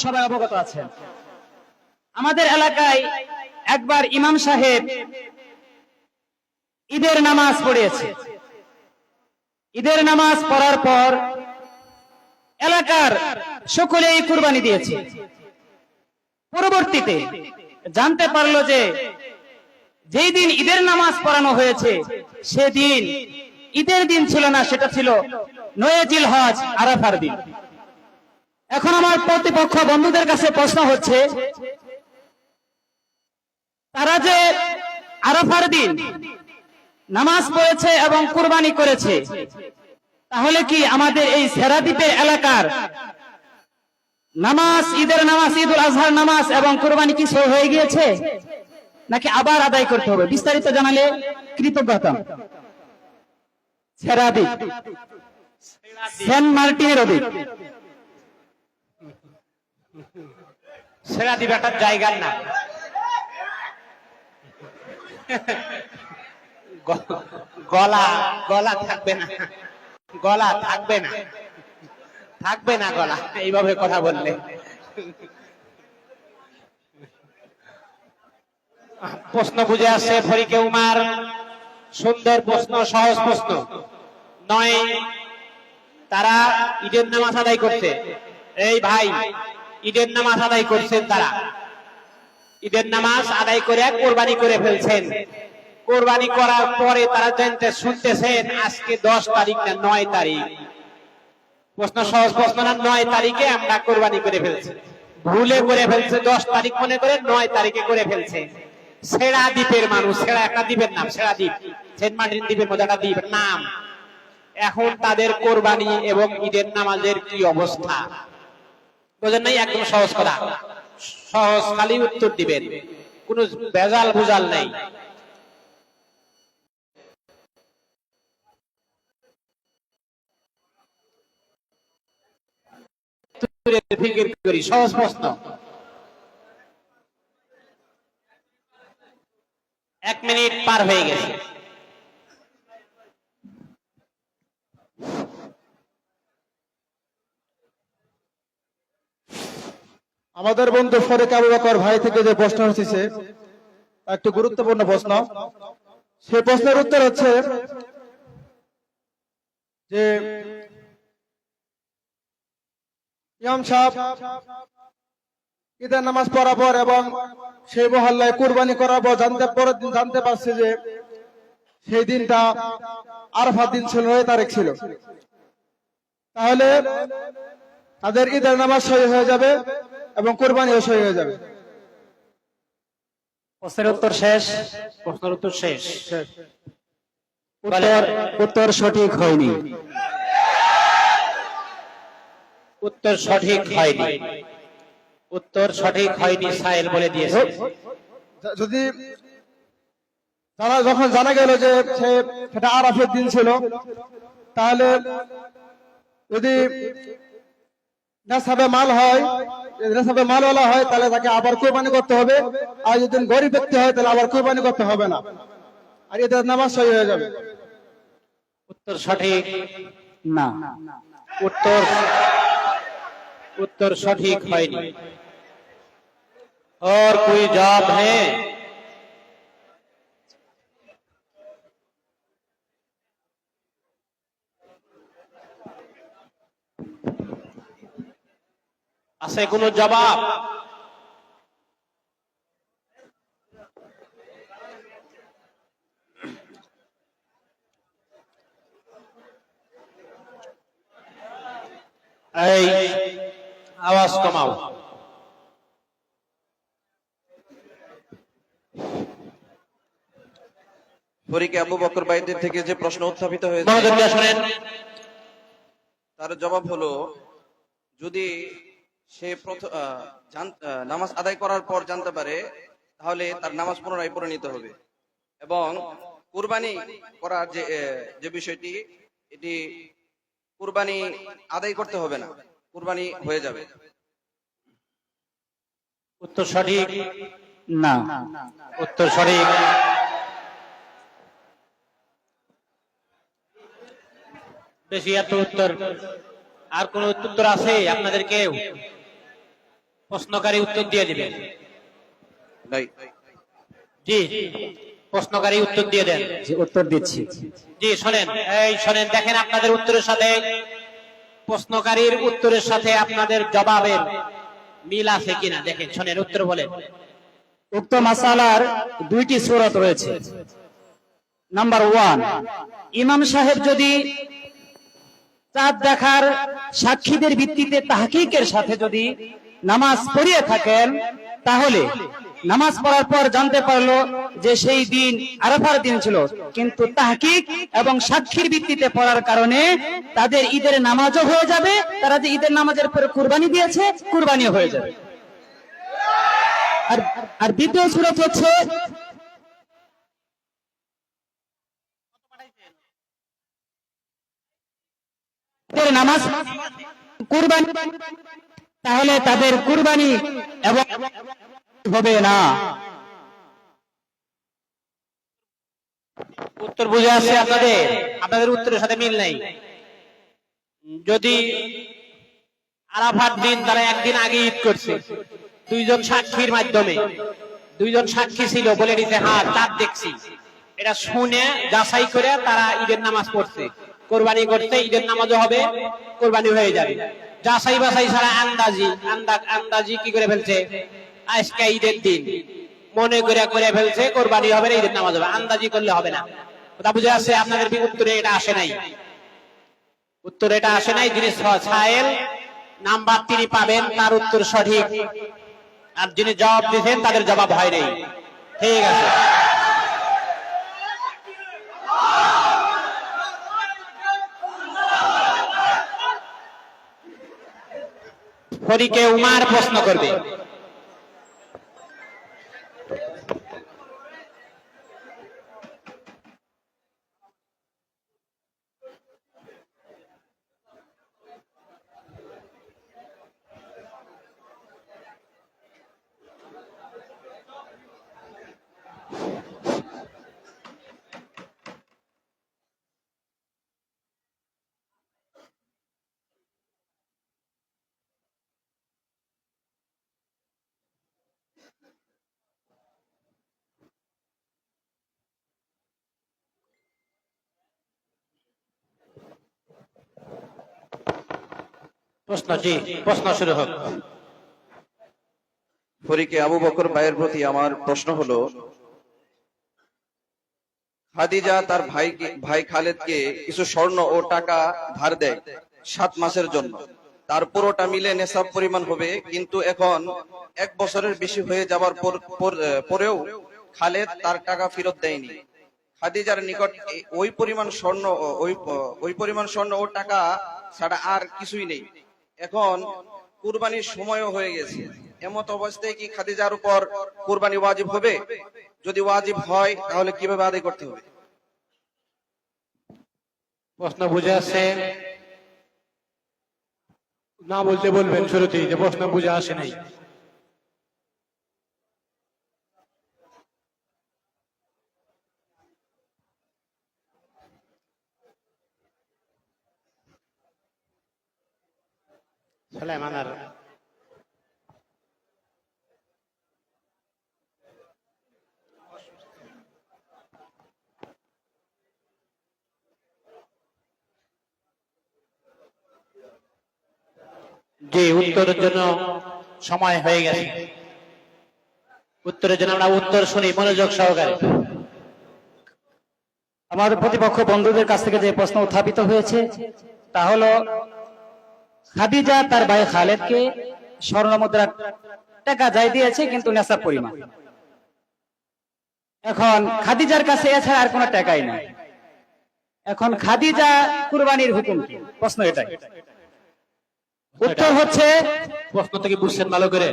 সবাই অবগত আছেন। আমাদের এলাকায় একবার ইমাম সাহেব ঈদের নামাজ পড়িয়েছে। ঈদের নামাজ পড়ার পর এলাকার সকলেই কুরবানি দিয়েছে। পরবর্তীতে জানতে পারলো যে যেই দিন ঈদের নামাজ পড়ানো হয়েছে সেদিন ঈদের দিন ছিল না, সেটা ছিল 9 জিলহজ আরাফার দিন। এখন আমার প্রতিপক্ষ বন্ধুদের কাছে প্রশ্ন হচ্ছে, তারা যে আরাফার দিন নামাজ পড়েছে এবং কুরবানি করেছে, তাহলে কি আমাদের এই সেরাদ্বীপের এলাকার নামাজ, ঈদের নামাজ, ঈদুল আজহার নামাজ এবং কুরবানি কি সই হয়ে গিয়েছে, নাকি আবার আদায় করতে হবে? বিস্তারিত জানালে কৃতজ্ঞতা। সেরাদ্বীপ, সেন্ট মার্টিনের অধিক সেরাদ্বীপ একটা জায়গার নাম। গলা গলা থাকবে না, গলা থাকবে না, থাকবে না গলা এইভাবে কথা বললে। প্রশ্ন বুঝে আসছে ফরিকে উমার, সুন্দর প্রশ্ন, সহজ প্রশ্ন নয়। তারা ঈদের নামাজ আদায় করছে। এই ভাই, ঈদের নামাজ আদায় করছেন, তারা ঈদের নামাজ আদায় করে কোরবানি করে ফেলছেন। কোরবানি করার পরে তারা জানতে শুনতেছেন আজকে 10 তারিখ না 9 তারিখ। প্রশ্ন সহজ প্রশ্ন না? 9 তারিখে আমরা কোরবানি করে ফেলছি, ভুলে করে ফেলছে 10 তারিখ মনে করে 9 তারিখে করে ফেলছে। সেরা দ্বীপের মানুষ, সেরা একটা দ্বীপের নাম সেরা দ্বীপ, সেন্ট মার্টিন দ্বীপের মধ্যে একটা দ্বীপের নাম। এখন তাদের কোরবানি এবং ঈদের নামাজের কি অবস্থা বোঝেন নাই? একদম সহজ কথা, সহজ, খালি উত্তর দিবেন, কোনো ভেজাল বুঝাল নাই। ফিকির করি, সহজ প্রশ্ন। 1 মিনিট পার হয়ে গেছে। আমাদের বন্ধু ফরিক আবু বকর ভাই থেকে যে প্রশ্ন এসেছে একটি গুরুত্বপূর্ণ প্রশ্ন। সেই প্রশ্নের উত্তর হচ্ছে যে ইমাম সাহেব ঈদের নামাজ পড়ার পর এবং সেই মহল্লায় কুরবানি করার পর জানতে পারছে যে সেই দিনটা আরাফার দিন ছিল, 9 তারিখ ছিল। তাহলে তাদের ঈদের নামাজ সহি হয়ে যাবে এবং কোরবানিও সহি হয়ে যাবে। প্রশ্নের উত্তর শেষ। প্রশ্নের উত্তর শেষ। উত্তর সঠিক হয়নি। উত্তর সঠিক হয়নি, উত্তর সঠিক হয়নি, সাহেল বলে দিয়েছে। যদি যখন জানা গেল যে সেটা আরাফের দিন ছিল, তাহলে যদি নেশাবে মাল হয়, নেশাবে মালওয়ালা হয়, তাহলে তাকে আবার কোরবানি করতে হবে। আর যদি গরিব ব্যক্তি হয় তাহলে আবার কোরবানি করতে হবে না, আর এদের নামাজ সহি হয়ে যাবে। উত্তর সঠিক না, उत्तर सटीक হয়নি। और कोई जवाब है? আছে কোনো জবাব? এই আওয়াজ কমাও। ফরিক আবু বকর ভাইদের থেকে যে প্রশ্ন উত্থাপিত হয়েছে তার জবাব হলো, যদি সে নামাজ আদায় করার পর জানতে পারে তাহলে তার নামাজ পুনরায় পড়ে নিতে হবে, এবং কুরবানি করার যে বিষয়টি, এটি কুরবানি আদায় করতে হবে না, কুরবানি হয়ে যাবে। উত্তর সঠিক না, উত্তর সঠিক। বেশি এত উত্তর, আর কোন উত্তর আছে আপনাদের? কেউ প্রশ্নকারী উত্তর দিয়ে দিবে। নাই। জি, প্রশ্নকারী উত্তর দিয়ে দেন। যে উত্তর দিচ্ছি। জি শোনেন, এই শোনেন, দেখেন আপনাদের উত্তরের সাথে প্রশ্নকারীর উত্তরের সাথে আপনাদের জবাবের মিল আছে কিনা দেখেন। শোনেন, উত্তর বলেন। উক্ত মাসালার দুইটি সূরত রয়েছে। নাম্বার 1, ইমাম সাহেব যদি চাঁদ দেখার সাক্ষীদের ভিত্তিতে তাহকিকের সাথে যদি নামাজ পড়িয়ে থাকেন, তাহলে নামাজ পড়ার পর জানতে পারলো যে সেই দিন আরাফার দিন ছিল, কিন্তু তাহকিক এবং সাক্ষীর ভিত্তিতে পড়ার কারণে তাদের ঈদের নামাজও হয়ে যাবে, তারা যে ঈদের নামাজের পরে কুরবানি দিয়েছে কুরবানিও হয়ে যাবে। আর দ্বিতীয় সূরত হচ্ছে নামাজ কুরবানি, তাহলে তাদের কুরবানি এবং হবে না। উত্তর বুঝে আসছে আপনাদের? আপনাদের উত্তরের সাথে মিল নাই। যদি আরাফার দিন তারা একদিন আগে ঈদ করছে, দুইজন সাক্ষীর মাধ্যমে, দুইজন সাক্ষী ছিল, বলে দিতে হ্যাঁ চাঁদ দেখছি, এটা শুনে যাচাই করে তারা ঈদের নামাজ পড়ছে, কোরবানি করতে, ঈদের নামাজও হবে, কোরবানি হয়ে যাবে। যাচাই বাছাই ছাড়া আন্দাজি কি করে ফেলছে, আজকে ঈদের দিন মনে করে ফেলছে, কোরবানি হবে না, ঈদের নামাজ হবে, আন্দাজি করলে হবে না। কথা বুঝে আসছে আপনাদের? উত্তরে এটা আসে নাই, উত্তরে এটা আসে নাই। যিনি ছায়েল নাম্বার তিনি পাবেন, তার উত্তর সঠিক, আর যিনি জবাব দিয়েছেন তাদের জবাব হয় নাই। ঠিক আছে, ফরিকে উমার প্রশ্ন করবে। প্রশ্ন, জি প্রশ্ন শুরু হোক। ফরিকে আবু বকর ভাইয়ের প্রতি আমার প্রশ্ন হলো, খাদিজা তার ভাই খালেদকে কিছু স্বর্ণ ও টাকা ধার দেয় 7 মাসের জন্য, তার পুরোটা মিলে নেশাব পরিমাণ হবে, কিন্তু এখন 1 বছরের বেশি হয়ে যাবার পরেও খালেদ তার টাকা ফেরত দেয়নি। খাদিজার নিকট ওই পরিমাণ স্বর্ণ ও টাকা ছাড়া আর কিছুই নেই। এখন কুরবানির সময়ও হয়ে গেছে, এমত অবস্থায় কি খাদিজার উপর কুরবানি ওয়াজিব হবে? যদি ওয়াজিব হয় তাহলে কিভাবে আদায় করতে হবে? প্রশ্ন বুঝে আসছে? না বলতে বলবেন শুরুতেই যে প্রশ্ন বুঝে আসে নাই। সুলাইমান আর জি, উত্তরের জন্য সময় হয়ে গেছে। উত্তরের জন্য আমরা উত্তর শুনি মনোযোগ সহকারে। আমাদের প্রতিপক্ষ বন্ধুদের কাছ থেকে যে প্রশ্ন উত্থাপিত হয়েছে তা হলো, খাদিজা তার ভাই খালেদকে স্বর্ণ মুদ্রা টাকা যাই দিয়েছে, কিন্তু নেশাব পরিমাণ। এখন খাদিজার কাছে এছাড়া আর কোনো টাকাই নাই। এখন খাদিজা কুরবানির হুকুম কি? প্রশ্ন এটাই। উত্তর হচ্ছে, প্রশ্ন থেকে বুঝছেন ভালো করে?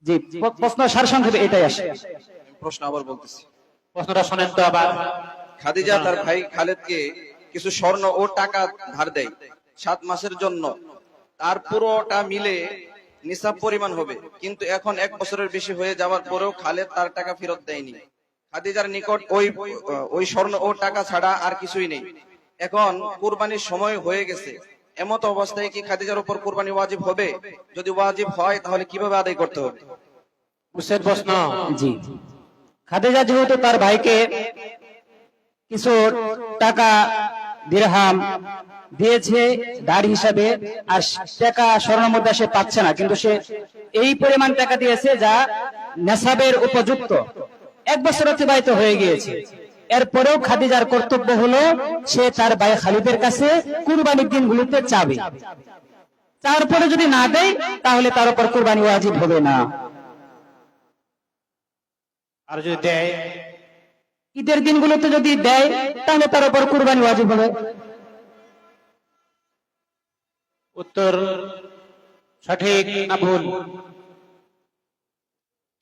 জি, প্রশ্ন সারসংক্ষেপে এটাই আসে। প্রশ্ন আবার বলতেছি, প্রশ্নটা শোনেন তো আবার। খাদিজা তার ভাই খালেদকে কিছু স্বর্ণ ও টাকা ধার দেয় 7 মাসের জন্য, তার পুরোটা মিলে নিসাব পরিমাণ হবে, কিন্তু এখন 1 বছরের বেশি হয়ে যাওয়ার পরেও খালেদ তার টাকা ফেরত দেয়নি। খাদিজার নিকট ওই স্বর্ণ ও টাকা ছাড়া আর কিছুই নেই। এখন কুরবানির সময় হয়ে গেছে, এমত অবস্থায় কি খাদিজার উপর কুরবানি ওয়াজিব হবে? যদি ওয়াজিব হয় তাহলে কিভাবে আদায় করতে হবে? বুঝছেন প্রশ্ন? জি, খাদিজা যেহেতু তার ভাইকে কিছু টাকা দিরহাম দিয়েছে দাঁড় হিসাবে, আর টাকা স্বর্ণ মুদ্রা সে পাচ্ছে না, কিন্তু সে এই পরিমাণ টাকা দিয়েছে যা নেশাবের উপযুক্ত। 1 বছর অতিবাহিত হয়ে গিয়েছে, এরপরেও খাদিজার কর্তব্য হলো সে তার ভাই খালিদের কাছে কুরবানির দিনগুলোতে চাবে। তারপরে যদি না দেয় তাহলে তার উপর কুরবানি ওয়াজিব হবে না। আর যদি দেয়? ঈদের দিনগুলোতে যদি দেয় তাহলে তার উপর কুরবানি ওয়াজিব হবে। উত্তর সঠিক না ভুল?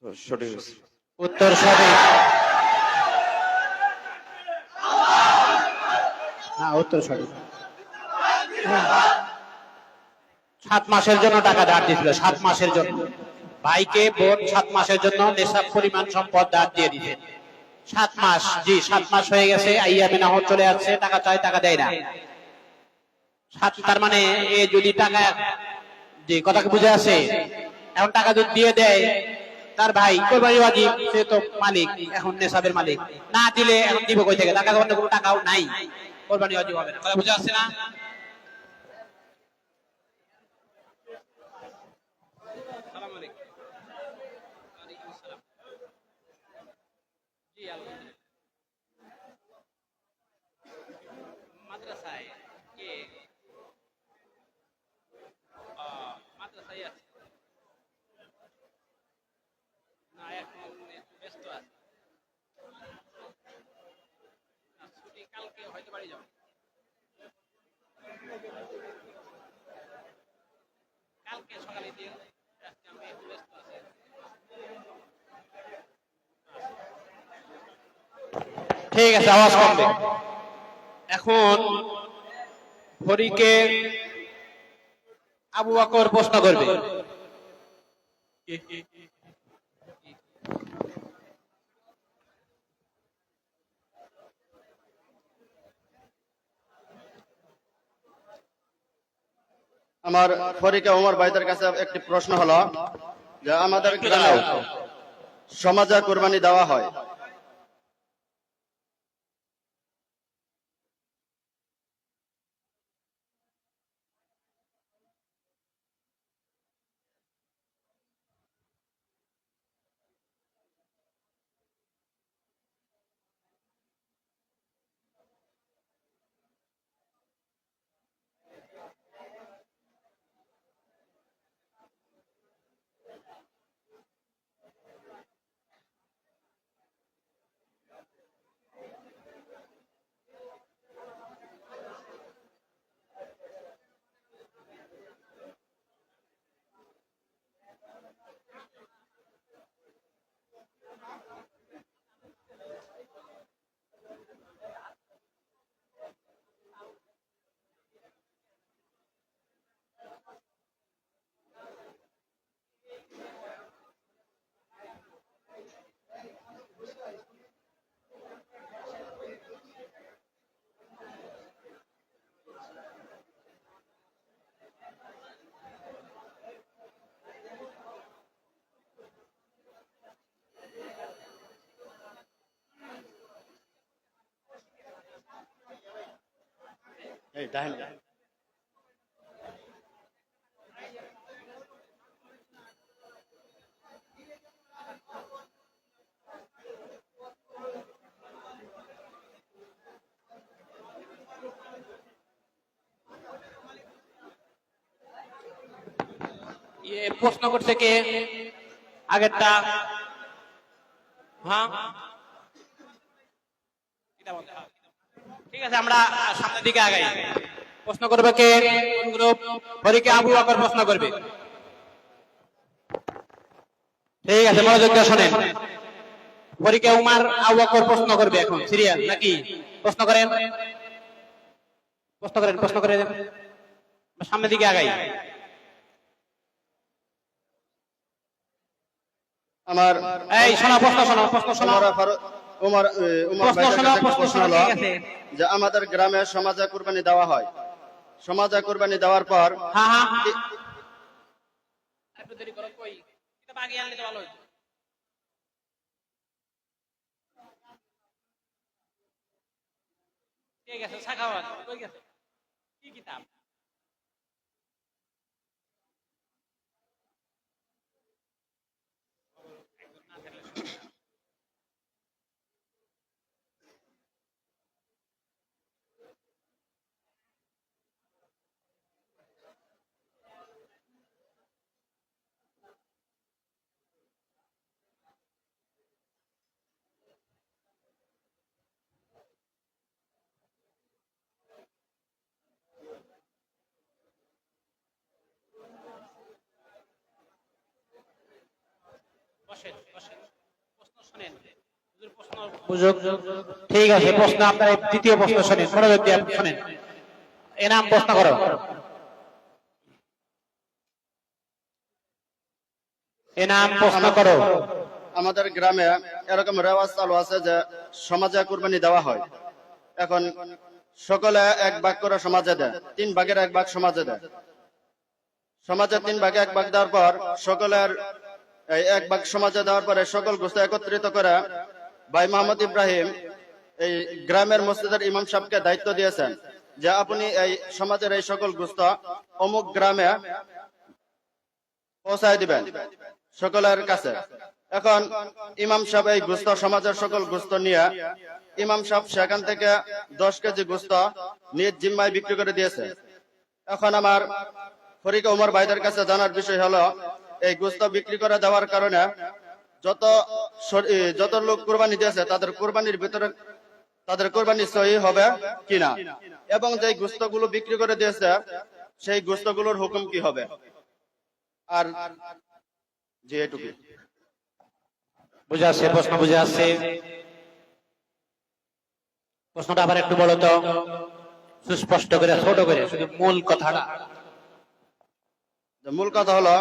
তো সঠিক হয়েছে। উত্তর সঠিক। না, উত্তর সঠিক। 7 মাসের জন্য টাকা ধার দিয়েছিল, 7 মাসের জন্য। ভাইকে বোন 7 মাসের জন্য নেশাব পরিমাণ সম্পদ ধার দিয়ে দিয়েছে। 7 মাস, জি 7 মাস হয়ে গেছে, আইয়ামে নাহর চলে যাচ্ছে, টাকা চায়, টাকা দেয় না। তার মানে এ যদি টাকা, যে কথাকে বুঝে আছে, এখন টাকা যদি দিয়ে দেয় তার ভাই, কোরবানি ওয়াজিব, সে তো মালিক, এখন নেশাবের মালিক। না দিলে এখন দিব কই থেকে? টাকা কোনো টাকাও নাই, কোরবানি ওয়াজিব হবে না। কথা বুঝে আসছে না? মাদ্রাসায় কে মাদ্রাসায় আছে না, এখন ব্যস্ত আছে। ছুটি কালকে হয়তো বাড়ি যাবো, কালকে সকালে দিয়ে, আজকে আমি একটু ব্যস্ত আছি। ঠিক আছে, আওয়াজ কমবে। এখন ফরিকে আবু বকর প্রশ্ন করবে। আমার ফরিকা ওমর ভাইদের কাছে একটি প্রশ্ন হলো যে আমাদের গ্রামে সমাজে কোরবানি দেওয়া হয়, এই দেখেন প্রশ্ন করছে কে? আগেরটা? হ্যাঁ, ঠিক আছে, আমরা সামনের দিকে আগাই। প্রশ্ন করবে কে? কোন গ্রুপ? ফরিকে আবু বকর প্রশ্ন করবে। ঠিক আছে, মনোযোগ দিয়ে শোনেন। ফরিকে উমার আবু বকর প্রশ্ন করবে এখন। সিরিয়াল নাকি? প্রশ্ন করেন, প্রশ্ন করেন, প্রশ্ন করেন, সামনের দিকে আগাই। আমার এই শোনো, প্রশ্ন শোনো, প্রশ্ন শোনো, ওমর প্রশ্ন ভাইদের শোনো, কাছে একটা প্রশ্ন প্রশ্ন শোনো। হলো ঠিক আছে, যে আমাদের গ্রামে সমাজে কোরবানি দেওয়া হয়, সমাজে কুরবানি দেওয়ার পর হ্যাঁ হ্যাঁ একটু দেরি করো, কই এটা আগে আনলে তো ভালো হতো। ঠিক আছে, সাখাওয়াত কই গেছে, কি কিতাব? বসেন বসেন, প্রশ্ন শুনেন। হুজুর প্রশ্ন বুঝুক। ঠিক আছে, প্রশ্ন আপনার দ্বিতীয় প্রশ্ন শুনেন, মনোযোগ দিয়ে আপনি শুনেন। এনাম প্রশ্ন করো। এনাম প্রশ্ন করো। আমাদের গ্রামে এরকম রেওয়াজ চালু আছে যে সমাজে কুরবানি দেওয়া হয়। এখন সকলে 1 ভাগ করে সমাজে দেয়, 3 ভাগের 1 ভাগ সমাজে দেয়। সমাজে 3 ভাগে 1 ভাগ দেওয়ার পর সকলের এই 1 ভাগ সমাজে দেওয়ার পরে সকল গোষ্ঠী একত্রিত করে ভাই মোহাম্মদ ইব্রাহিম এই গ্রামের মসজিদের ইমাম সাহেবকে দায়িত্ব দিয়েছেন যে আপনি এই সমাজের এই সকল গোষ্ঠ অমুক গ্রামে পৌঁছায় দিবেন সকলের কাছে। এখন ইমাম সাহেব এই গোস্ত সমাজের সকল গোস্ত নিয়ে ইমাম সাহেব সেখান থেকে 10 কেজি গোস্ত নিজ জিম্মায় বিক্রি করে দিয়েছে। এখন আমার ফরিকে উমর ভাইদের কাছে জানার বিষয় হলো এই গোস্ত বিক্রি করে দেওয়ার কারণে যত লোক কুরবানি দিয়েছে তাদের কুরবানির ভিতরে তাদের কুরবানি সহি হবে কিনা, এবং যে গোস্তগুলো বিক্রি করে দিয়েছে সেই গোস্তগুলোর হুকুম কি হবে। আর যে এটুকু বুঝে আসছে, প্রশ্ন বুঝে আসছে। প্রশ্নটা আবার একটু বলো তো, সুস্পষ্ট করে, ছোট করে, শুধু মূল কথাটা। মূল কথা হলো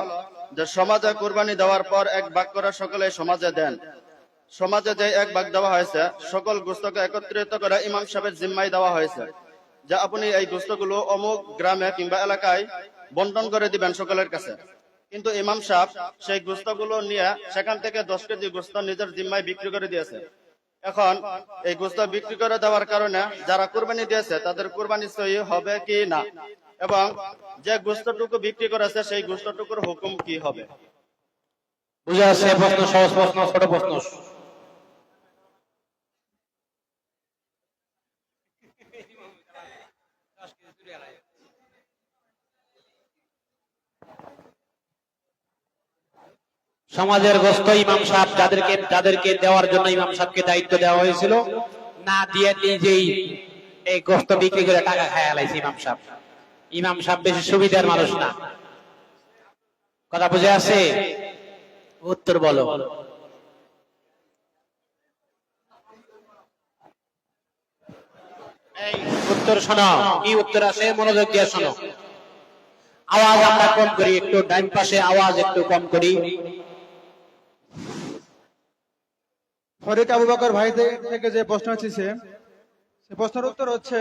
যে সমাজে কুরবানি দেওয়ার পর 1 ভাগ করে সকলে সমাজে দেন। সমাজে যে 1 ভাগ দেওয়া হয়েছে সকল গোস্তকে একত্রিত করে ইমাম সাহেবের জিম্মায় দেওয়া হয়েছে যে আপনি এই গোস্তগুলো অমুক গ্রামে কিংবা এলাকায় বন্টন করে দিবেন সকলের কাছে। কিন্তু ইমাম সাহেব সেই গোস্তগুলো নিয়ে সেখান থেকে 10 কেজি গোস্ত নিজের জিম্মায় বিক্রি করে দিয়েছে। এখন এই গোস্ত বিক্রি করে দেওয়ার কারণে যারা কুরবানি দিয়েছে তাদের কুরবানি সহি হবে কি না, এবং যে গোস্তটুকু বিক্রি করেছে সেই গোস্তটুকুর হুকুম কি হবে। বুঝে আসছে? প্রশ্ন সহজ প্রশ্ন, ছোট প্রশ্ন। সমাজের গোস্ত ইমাম সাহেব যাদেরকে দেওয়ার জন্য ইমাম সাহেবকে দায়িত্ব দেওয়া হয়েছিল, না দিয়ে নিজেই এই গোস্ত বিক্রি করে টাকা খায় আলাইছে ইমাম সাহেব। ইমাম সাহেব বেশি সুবিধার মানুষ না। কথা বুঝে আসছে? উত্তর বলো। এই উত্তর শোনো, কি উত্তর আছে মনোযোগ দিয়ে শোনো। আওয়াজ আমরা কম করি, একটু ডাইন পাশে আওয়াজ একটু কম করি। ফরিক আবু বকর ভাই থেকে যে প্রশ্ন এসেছে সে প্রশ্নের উত্তর হচ্ছে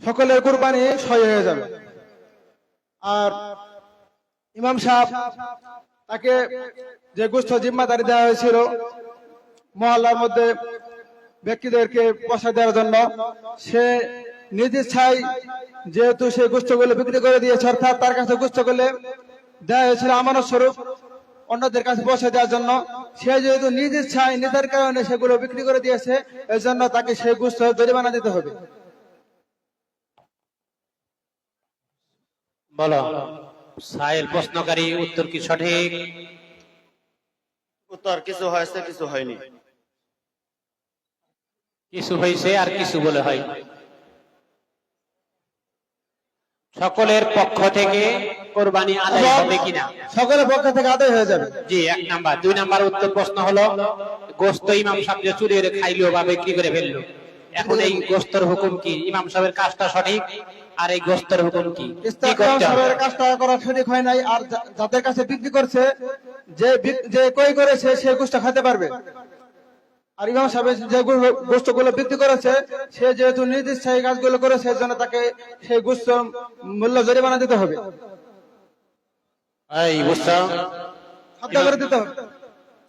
সকলের কুরবানি সহি হয়ে যাবে। আর ইমাম সাহেব তাকে যে গোস্ত জিম্মাদারি দেওয়া হয়েছিল মহল্লার মধ্যে ব্যক্তিদেরকে পয়সা দেওয়ার জন্য, সে নিজ ইচ্ছায় যেহেতু সেই গোস্তগুলো বিক্রি করে দিয়েছে, অর্থাৎ তার কাছে গোস্তগুলো দেওয়া হয়েছিল আমানত স্বরূপ অন্যদের কাছে পৌঁছে দেওয়ার জন্য, সে যেহেতু নিজ ইচ্ছায় নিজের কারণে সেগুলো বিক্রি করে দিয়েছে, এই জন্য তাকে সেই গোস্ত জরিমানা দিতে হবে। বলো সাহেল প্রশ্নকারী, উত্তর কি সঠিক? উত্তর কিছু হয়েছে কিছু হয়নি। কিছু হয়েছে আর কিছু বলে হয়। সকলের পক্ষ থেকে কোরবানি আদায় হবে কিনা? সকলের পক্ষ থেকে আদায় হয়ে যাবে। জি, 1 নাম্বার। 2 নাম্বার উত্তর প্রশ্ন হলো গোস্ত ইমাম সাহেব যে চুরি করে খাইলো বা বিক্রি করে ফেললো, এখন এই গোস্তর হুকুম কি? ইমাম সাহেবের কাজটা সঠিক, আর এই গোস্তর হুকুম কি? কি করতে হবে? কাজটা করা সঠিক হয় নাই, আর যাদের কাছে বিক্রি করছে যে ক্রয় করেছে সে গোস্ত খেতে পারবে, আর ইমাম সাহেব যে গোস্তগুলো বিক্রি করেছে, সে যেহেতু নির্দিষ্ট এই কাজগুলো করেছে, এর জন্য তাকে সেই গোস্ত মূল্য জরিমানা দিতে হবে, এই বুঝছো? সদ্গা করে দিতে হবে।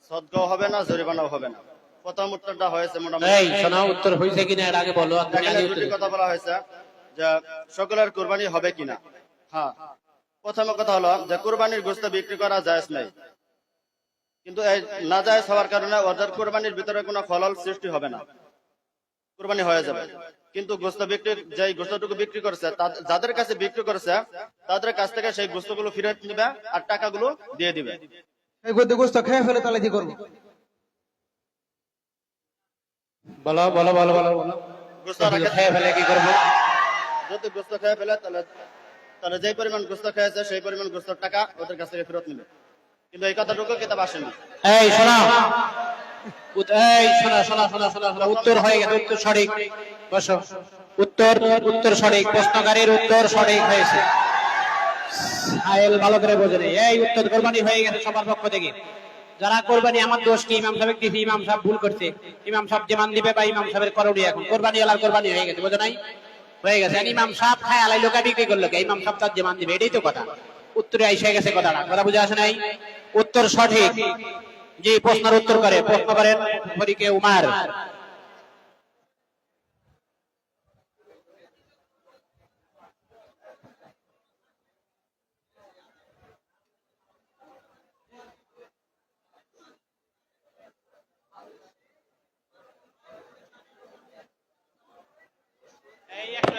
সদগাও হবে না, জরিমানাও হবে না। প্রথম উত্তরটা হয়েছে মোটামুটি। এই শোনা, উত্তর হয়েছে কিনা এর আগে বলো। তুমি এখানে আগে দুটি উত্তর কথা বলা হয়েছে যে সকলের কুরবানি হবে কিনা। হ্যাঁ, প্রথম কথা হলো যে কুরবানির গোস্ত বিক্রি করা জায়েজ নাই, কিন্তু এই না জায়েজ হওয়ার কারণে ওদের কুরবানির ভিতরে কোনো খলল সৃষ্টি হবে না, কুরবানি হয়ে যাবে। কিন্তু গোস্ত বিক্রি, যে গোস্তটুকু বিক্রি করেছে, যাদের কাছে বিক্রি করেছে তাদের কাছ থেকে সেই গোস্তগুলো ফিরত নিবে আর টাকাগুলো দিয়ে দিবে। এই গোস্ত খেয়ে ফেলে তাহলে কি করবো? বলো বলো বলো বলো বলো। গোস্ত খেয়ে ফেলে কি করবো? যদি গোস্ত খেয়ে ফেলে তাহলে যে পরিমাণ গোস্ত খেয়েছে সেই পরিমাণ গোস্তর টাকা ওদের কাছ থেকে ফেরত নিবে, কিন্তু এই কথাটুকু কিতাব আসেনি। এই শোনা, এই শোনা শোনা শোনা শোনা শোনা, উত্তর হয়ে গেছে, উত্তর সঠিক। বসো। উত্তর সঠিক, প্রশ্নকারীর উত্তর সঠিক হয়েছে। সাহেল ভালো করে বোঝে নেই। এই উত্তর কোরবানি হয়ে গেছে সবার পক্ষ থেকে। যারা কোরবানি, আমার দোষ কি? ইমাম সাহেব দিছি, ইমাম সাহেব ভুল করছে, ইমাম সাহেব যেমান দিবে বা ইমাম সাহেবের করণীয়। এখন কোরবানি এলার কোরবানি হয়ে গেছে, বোঝো নাই? হয়ে গেছে। ইমাম সাহেব খায় আলাই লোকা বিক্রি করলো, ইমাম সাহেব তার যেমান দিবে, এটাই তো কথা। উত্তরে আইসা গেছে কথাটা, কথা বুঝে আসে নাই? উত্তর সঠিক। যে প্রশ্নের উত্তর করে, প্রশ্ন করেন ফরিকে উমার।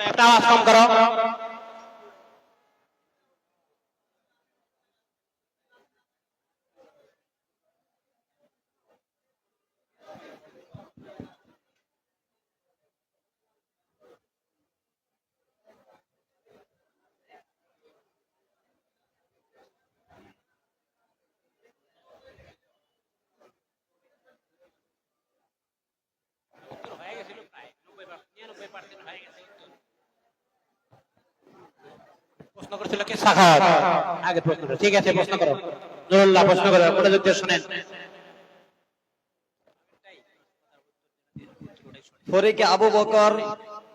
একটা আওয়াজ কম করো। প্রশ্ন করেছিল কে? সাখাওয়াত। আগে প্রশ্ন করো। ঠিক আছে, প্রশ্ন করো। নুরুল্লাহ প্রশ্ন করো, মনোযোগ দিয়ে শুনেন। ফরিকে আবু বকর,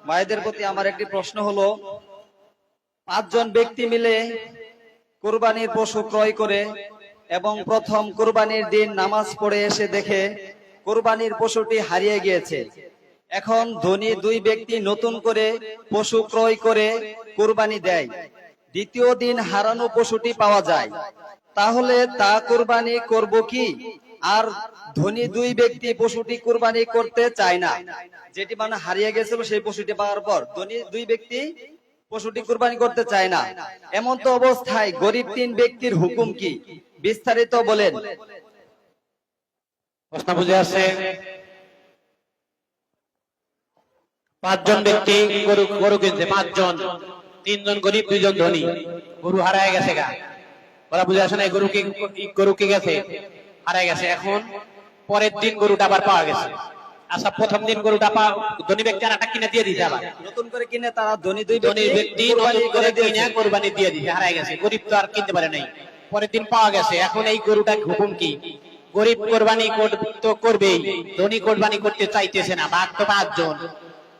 ভাইদের প্রতি আমার একটি প্রশ্ন হলো, 5 জন ব্যক্তি মিলে কুরবানির পশু ক্রয় করে এবং প্রথম কুরবানির দিন নামাজ পড়ে এসে দেখে কুরবানির পশুটি হারিয়ে গিয়েছে। এখন ধনী 2 ব্যক্তি নতুন করে পশু ক্রয় করে কুরবানি দেয়, দ্বিতীয় দিন হারানো পশুটি পাওয়া যায়, তাহলে তা কুরবানি করব কি? আর ধনী 2 ব্যক্তি পশুটি কুরবানি করতে চায় না, যেটি মানে হারিয়ে গেছিল সেই পশুটি পাওয়ার পর ধনী 2 ব্যক্তি পশুটি কুরবানি করতে চায় না। এমন তো অবস্থায় গরিব 3 ব্যক্তির হুকুম কি? বিস্তারিত বলেন। প্রশ্ন বুঝে আসছে? 5 জন ব্যক্তি গরু কিনছে, 5 জন, 3 জন গরিব, 2 জন ধনী। গরু হারায় গেছে গা, ওরা বুঝে আসে না? গরু কি গেছে, হারায় গেছে। এখন পরের দিন গরুটা আবার পাওয়া গেছে। আচ্ছা, প্রথম দিন গরুটা ধনী ব্যক্তি আর একটা কিনে দিয়ে দিছে, আবার নতুন করে কিনে তারা ধনী 2 ব্যক্তি নতুন করে কিনে কোরবানি দিয়ে দিছে, হারায় গেছে। গরিব তো আর কিনতে পারে নাই, পরের দিন পাওয়া গেছে। এখন এই গরুটা হুকুম কি? গরিব কোরবানি তো করবেই, ধনী কোরবানি করতে চাইতেছে না। ভাগ তো 5 জন,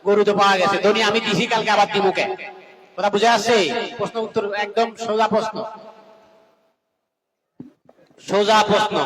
গরু তো পাওয়া গেছে, ধনী আমি দিছি, কালকে আবার দিব কে? কথা বুঝে আসছে? প্রশ্ন উত্তর একদম সোজা প্রশ্ন, সোজা প্রশ্ন।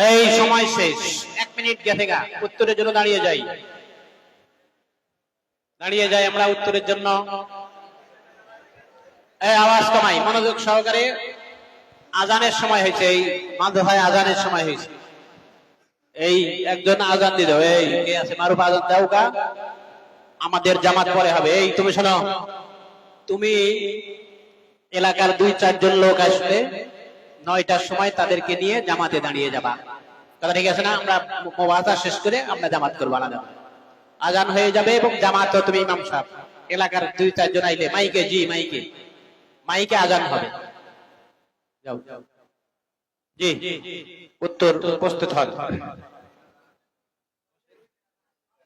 এই সময় শেষ, 1 মিনিট গেছে গা। উত্তরের জন্য দাঁড়িয়ে যাই, দাঁড়িয়ে যাই আমরা উত্তরের জন্য। এই আওয়াজ কমাই, মনোযোগ সহকারে। আজানের সময় হয়েছে, এই মাদ্রাসায় আজানের সময় হয়েছে। এই একজন আজান দিল, এই কে আছে? মারুফ, আজান দাও কা, আমাদের জামাত পরে হবে। এই তুমি শোনো, তুমি এলাকার 2-4 জন লোক আসবে, 9টার সময় তাদেরকে নিয়ে জামাতে দাঁড়িয়ে যাবা। কথা ঠিক আছে না? আমরা মোবাদা শেষ করে আমরা জামাত করবো আলাদা। আজান হয়ে যাবে এবং জামাত তুমি ইমাম সাহেব এলাকার 2-4 জন আইলে মাইকে মাইকে আজান হবে। যাও জি, উত্তর প্রস্তুত হন।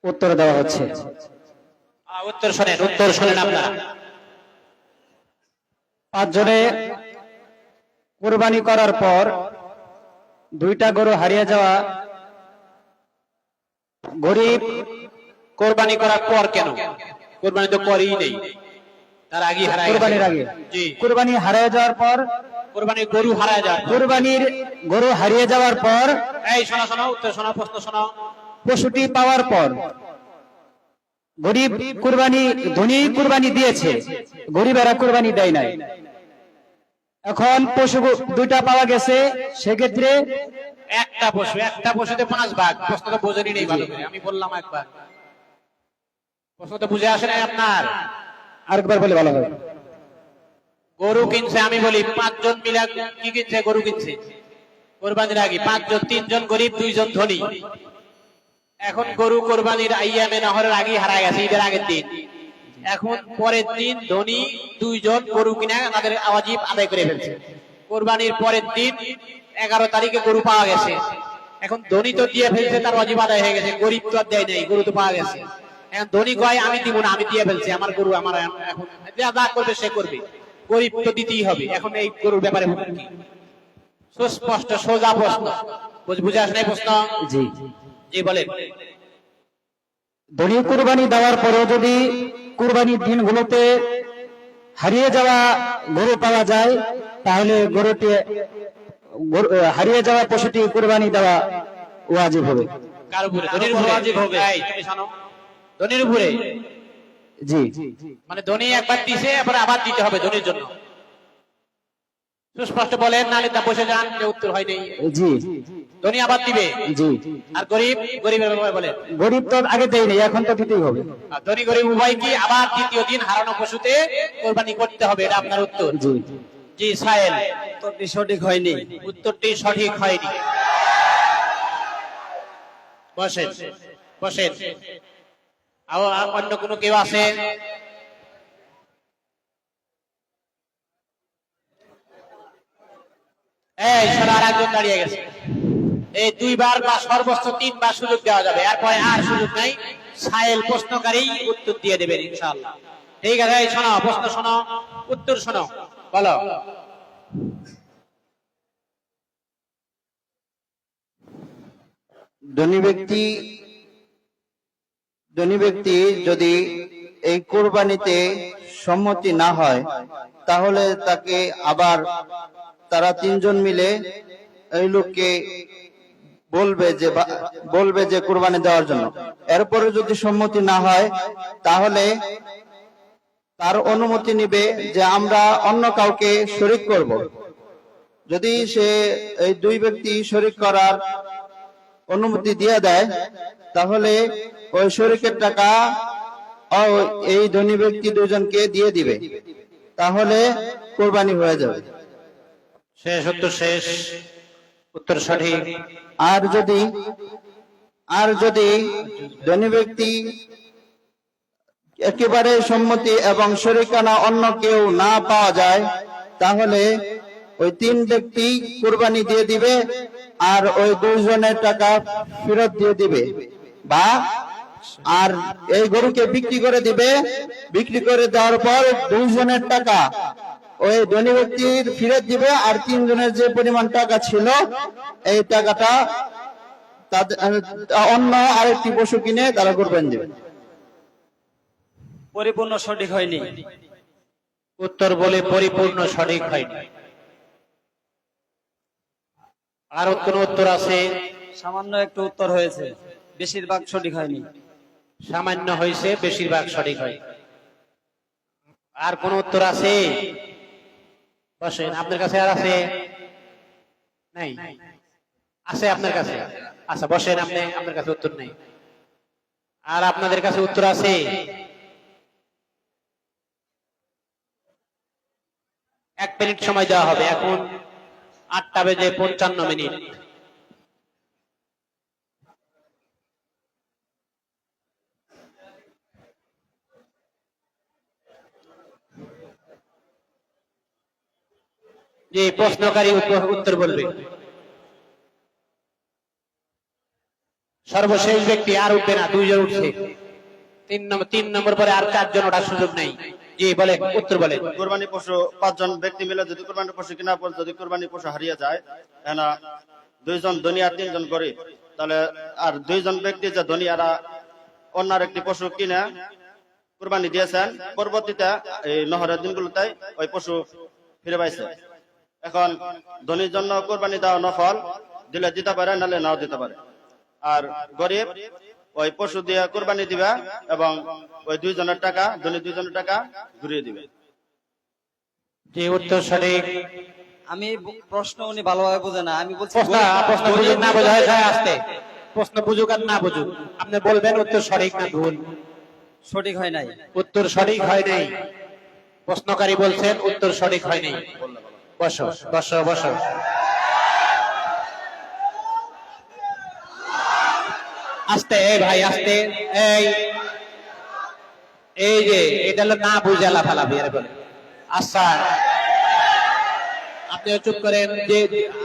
উত্তর দেওয়া হচ্ছে। উত্তর শোনেন আপনারা। 5 জনে কুরবানি করার পর 2টা গরু হারিয়ে যাওয়া গরিব কোরবানি করার পর কেন? কোরবানি তো করেই নেই, তার আগে হারায় গেছে। কুরবানির আগে জি, কুরবানি হারিয়ে যাওয়ার পর, কোরবানির গরু হারায় যায়। কুরবানির গরু হারিয়ে যাওয়ার পর, এই শোনো, উত্তর শোনো, প্রশ্ন শোনো। পশুটি পাওয়ার পর গরিব কুরবানি, ধনী কুরবানি দিয়েছে, গরিবেরা কুরবানি দেয় নাই। এখন পশু 2টা পাওয়া গেছে, সেক্ষেত্রে একটা পশুতে 5 ভাগ। প্রশ্নটা বোঝেনি নেই ভালো করে, আমি বললাম একবার। প্রশ্নটা বুঝে আসে নাই আপনার? আরেকবার বলে ভালো হয়। গরু কিনছে, আমি বলি 5 জন মিলে কি কিনছে? গরু কিনছে কোরবানির আগে 5 জন, 3 জন গরিব, 2 জন ধনী। এখন গরু কোরবানির আইয়ামে নহরের আগে হারায় গেছে, ঈদের আগের দিন। এখন পরের দিন ধনী 2 জন গরু কিনা তাদের ওয়াজিব আদায় করে ফেলছে। কোরবানির পরের দিন 11 তারিখে গরু পাওয়া গেছে। এখন ধনী তো দিয়ে ফেলছে, তার ওয়াজিব আদায় হয়ে গেছে। গরিব তো আর দেয় নাই, গরু তো পাওয়া গেছে। এখন ধনী কয় আমি দিব না, আমি দিয়ে ফেলছি, আমার গরু আমার। এখন যা করবে সে করবে, গরিব তো দিতেই হবে। এখন এই গরুর ব্যাপারে হুকুম কি? সুস্পষ্ট সোজা প্রশ্ন, বুঝে আসে নাই প্রশ্ন? জি, জি বলেন। ধনী কুরবানি দেওয়ার পরেও যদি কুরবানির দিনগুলোতে হারিয়ে যাওয়া গরু পাওয়া যায়, তাহলে হারিয়ে যাওয়া পশুটি কুরবানি দেওয়া ওয়াজিব হবে। কার উপরে? ধনীর উপরে ওয়াজিব হবে। এই তুমি শোনো, ধনীর উপরে। জি, মানে ধনী একবার দিছে, এরপরে আবার দিতে হবে ধনীর জন্য। সুস্পষ্ট বলেন, নালে তা বসে যান যে উত্তর হয় নাই। জি, ধনী আবার দিবে। জি। আর গরিবের ব্যাপারে বলেন। গরিব তো আগে দেয় নেই, এখন তো দিতেই হবে। আর ধনী গরিব উভয় কি আবার দ্বিতীয় দিন হারানো পশুতে কোরবানি করতে হবে? এটা আপনার উত্তর। জি, জি সাহেল, উত্তরটি সঠিক হয়নি। উত্তরটি সঠিক হয়নি। বসেন। অন্য কোনো কেউ আছে? এই শোনো, আর একজন দাঁড়িয়ে গেছে। এই 2 বার বা সর্বোচ্চ 3 বার সুযোগ দেওয়া যাবে, এরপরে আর সুযোগ নাই। সাহেল প্রশ্নকারী উত্তর দিয়ে দেবেন ইনশাআল্লাহ। ঠিক আছে, এই শোনো, প্রশ্ন শোনো, উত্তর শোনো, বলো। ধনী ব্যক্তি যদি এই কোরবানিতে সম্মতি না হয়, তাহলে তাকে আবার তারা 3 জন মিলে এই লোককে বলবে যে কোরবানি দেওয়ার জন্য। এরপরে যদি সম্মতি না হয়, তাহলে তার অনুমতি নিবে যে আমরা অন্য কাউকে শরীক করব। যদি সে এই 2 ব্যক্তি শরীক করার অনুমতি দিয়ে দেয়, তাহলে ওই শরীকের টাকা এই ধনী ব্যক্তি 2 জনকে দিয়ে দিবে, তাহলে কোরবানি হয়ে যাবে। শেষ, উত্তর শেষ, উত্তর সঠিক। আর যদি ধনী ব্যক্তি একেবারে সম্মতি এবং শরীকানা অন্য কেউ না পাওয়া যায়, তাহলে ওই 3 ব্যক্তি কুরবানি দিয়ে দিবে আর ওই 2 জনের টাকা ফেরত দিয়ে দিবে, বা আর এই গরুকে বিক্রি করে দিবে। বিক্রি করে দেওয়ার পর 2 জনের টাকা ওই ধনী ব্যক্তির ফেরত দিবে, আর 3 জনের যে পরিমাণ টাকা ছিল এই টাকাটা অন্য আরেকটি পশু কিনে তারা কুরবানি দেবে। পরিপূর্ণ সঠিক হয়নি। উত্তর বলে পরিপূর্ণ সঠিক হয়নি। আর কোন উত্তর আছে? সামান্য একটু উত্তর হয়েছে, বেশিরভাগ সঠিক হয়নি। সামান্য হয়েছে, বেশিরভাগ সঠিক হয়। আর কোন উত্তর আছে? বসেন, আপনার কাছে আর আছে? নাই আছে আপনার কাছে? আচ্ছা বসেন, আপনার কাছে উত্তর নেই। আর আপনাদের কাছে উত্তর আছে? 1 মিনিট সময় দেওয়া হবে। এখন 8টা বেজে 55 মিনিট। যে প্রশ্নকারী উত্তর বলবে। সর্বশেষ ব্যক্তি, আর উঠবে না, 2 জন উঠছে। 3 নম্বর পরে আর 4 জন ওঠার সুযোগ নেই। জি বলেন, উত্তর বলেন। কোরবানি পশু 5 জন ব্যক্তি মিলে যদি কোরবানি পশু কেনার পর যদি কোরবানি পশু হারিয়ে যায়, না 2 জন ধনী আর 3 জন গরিব, তাহলে আর 2 জন ব্যক্তি যে ধনী এরা অন্য একটি পশু কিনে কোরবানি দিয়েছেন, পরবর্তীতে এই নহরের দিনগুলোতে ওই পশু ফিরে পাইছে। এখন ধনীর জন্য কোরবানি দেওয়া নফল, দিলে দিতে পারে, নাহলে নাও দিতে পারে। আর গরিব ওই পশু দিয়ে কোরবানি দিবে এবং ওই 2 জনের টাকা, ধনী 2 জনের টাকা ঘুরিয়ে দিবে। যে উত্তর সঠিক। আমি প্রশ্ন উনি ভালোভাবে বোঝে না, আমি বলছি প্রশ্ন বুঝুক না বোঝায় যায় আসতে, প্রশ্ন বুঝুক আর না বুঝুক, আপনি বলবেন উত্তর সঠিক না ভুল। সঠিক হয় নাই। উত্তর সঠিক হয় নাই। প্রশ্নকারী বলছেন উত্তর সঠিক হয় নাই। বসো বসো বসো। আস্তে, এই ভাই আস্তে। এই যে এটা হলো না বুঝে লাফালাফি এর বলে। আচ্ছা আপনি চুপ করেন। যে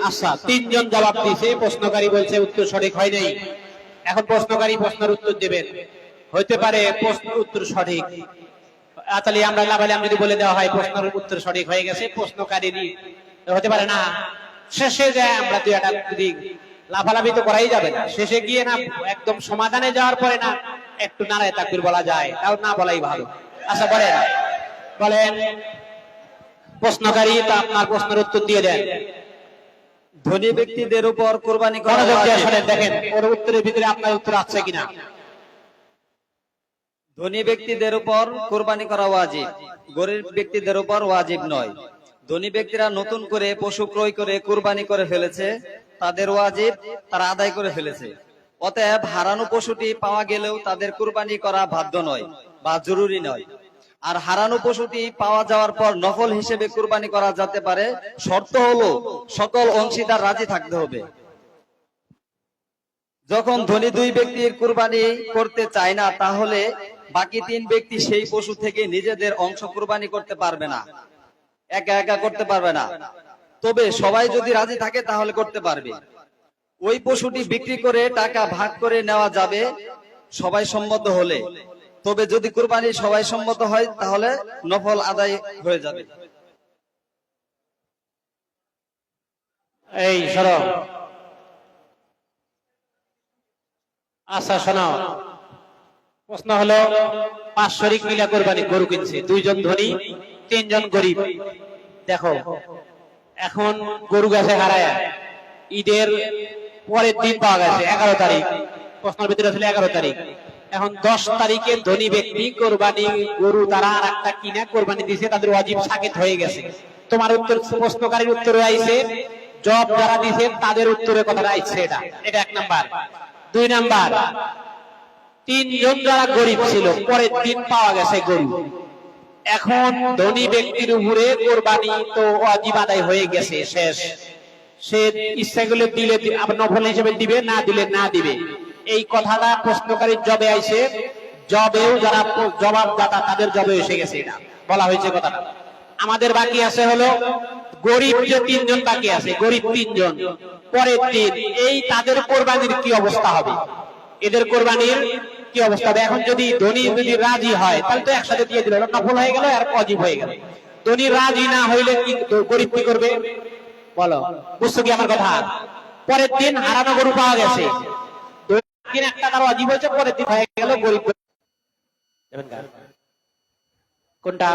আচ্ছা 3 জন জবাব দিয়েছে, প্রশ্নকারী বলছে উত্তর সঠিক হয় নাই। এখন প্রশ্নকারী প্রশ্নের উত্তর দেবেন। হইতে পারে প্রশ্ন উত্তর সঠিক, তাহলে আমরা লাভালাম যদি বলে দেওয়া হয় প্রশ্নের উত্তর সঠিক হয়ে গেছে, প্রশ্নকারীরই হতে পারে না। শেষে যায় আমরা 2টা দিক লাফালাফি তো করাই যাবে না, শেষে গিয়ে না একদম সমাধানে যাওয়ার পরে না একটু নারায়ে তাকবীর বলা যায়, তাও না বলাই ভালো। আচ্ছা বলেন বলেন, প্রশ্নকারী তা আপনার প্রশ্নের উত্তর দিয়ে দেন। ধনী ব্যক্তিদের উপর কোরবানি করা মনোযোগ দিয়ে ওয়াজিব। শোনেন, দেখেন ওর উত্তরের ভিতরে আপনার উত্তর আছে কিনা। ধনী ব্যক্তিদের উপর কোরবানি করা ওয়াজিব, গরিব ব্যক্তিদের উপর ওয়াজিব নয়। ধনী ব্যক্তিরা নতুন করে পশু ক্রয় করে কোরবানি করে ফেলেছে, তাদের ওয়াজিব তারা আদায় করে ফেলেছে। অতএব হারানো পশুটি পাওয়া গেলেও তাদের কোরবানি করা বাধ্য নয় বা জরুরি নয়। আর হারানো পশুটি পাওয়া যাওয়ার পর নফল হিসেবে কোরবানি করা যেতে পারে, শর্ত হলো সকল অংশীদার রাজি থাকতে হবে। যখন ধনী 2 ব্যক্তির কুরবানি করতে চায় না, তাহলে বাকি 3 ব্যক্তি সেই পশু থেকে নিজেদের অংশ কুরবানি করতে পারবে না, একা একা করতে পারবে না। তবে সবাই যদি রাজি থাকে তাহলে করতে পারবে। ওই পশুটি বিক্রি করে টাকা ভাগ করে নেওয়া যাবে সবাই সম্মত হলে। তবে যদি কুরবানি সবাই সম্মত হয় তাহলে নফল আদায় হয়ে যাবে। এই শোনো, আচ্ছা শোনো, প্রশ্ন হলো 5 শরিক মিলে কোরবানি গরু কিনছে, 2 জন ধনী 3 জন গরিব। দেখো এখন গরু গেছে হারায়া, ঈদের পরের দিন পাওয়া গেছে 11 তারিখ, প্রশ্নের ভিতরে ছিল 11 তারিখ। এখন 10 তারিখে ধনী ব্যক্তি কোরবানি গরু তারা আর একটা কিনে কোরবানি দিয়েছে, তাদের ওয়াজিব সাকিত হয়ে গেছে। তোমার উত্তর, প্রশ্নকারীর উত্তরে আইছে, জব যারা দিয়েছে তাদের উত্তরে কথাটা আইছে, এটা 1 নাম্বার। 2 নাম্বার, 3 জন যারা গরিব ছিল পরের দিন পাওয়া গেছে গরু। এখন ধনী ব্যক্তির উপরে কোরবানি তো ওয়াজিব আদায় হয়ে গেছে, শেষ। সে ইচ্ছা করলে দিলে আবার নফল হিসেবে দিবে, না দিলে না দিবে। এই কথাটা প্রশ্নকারীর জবে আইছে, জবেও যারা জবাবদাতা তাদের জবে এসে গেছে, এটা বলা হয়েছে কথাটা। আমাদের বাকি আছে হলো গরিব যে 3 জন বাকি আছে, গরিব 3 জন পরের দিন, এই তাদের কোরবানির কি অবস্থা হবে, এদের কোরবানির কি অবস্থা হবে? এখন যদি ধনী যদি রাজি হয় তাহলে তো একসাথে দিয়ে দিল, নফল হয়ে গেল আর ওয়াজিব হয়ে গেল। ধনী রাজি না হইলে কি গরিব কি করবে বলো? বুঝছো কি আমার কথা? পরের দিন হারানো গরু পাওয়া গেছে, দিন একটা তার ওয়াজিব হয়েছে, পরের দিন হয়ে গেল গরিব। কোনটা?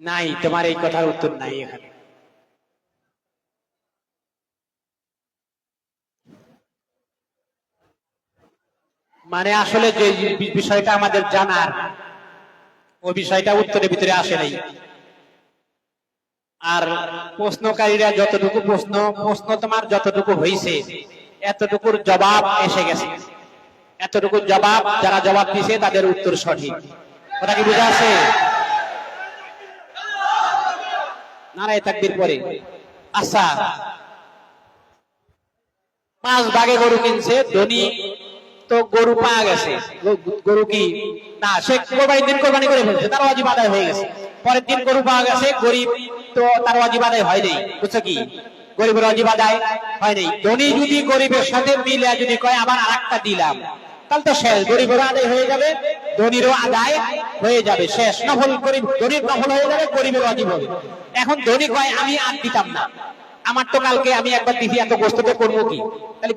নাই, তোমার এই কথার উত্তর নাই এখানে। মানে আসলে যে বিষয়টা আমাদের জানার, ওই বিষয়টা উত্তরের ভিতরে আসে নাই। আর প্রশ্নকারীরা যতটুকু প্রশ্ন তোমার যতটুকু হয়েছে এতটুকুর জবাব এসে গেছে, এতটুকু জবাব যারা জবাব দিছে তাদের উত্তর সঠিক। কথা কি বুঝা আছে? নারায়ে তাকবীর পরে। আচ্ছা, 5 ভাগে গরু কিনছে, ধনী তো গরু পাওয়া গেছে, গরু কি না, সে কোরবানির দিন কোরবানি করে ফেলছে, তার ওয়াজিব আদায় হয়ে গেছে। পরের দিন গরু পাওয়া গেছে, গরিব তো তার ওয়াজিব আদায় হয় নাই, বুঝছো কি, গরিবের ওয়াজিব আদায় হয় নাই। ধনী যদি গরিবের সাথে মিলে যদি কয় আবার আরেকটা দিলাম, তাহলে তো শেষ, গরিবেরও আদায় হয়ে যাবে, ধনীরও আদায় হয়ে যাবে, শেষ। নফল গরিব, ধনীর নফল হয়ে যাবে, গরিবের ওয়াজিব হবে। এখন ধনী কয় আমি আর দিতাম না, আমার তো কালকে আমি একবার দিদি এত গোস্ত করবো কি, তাহলে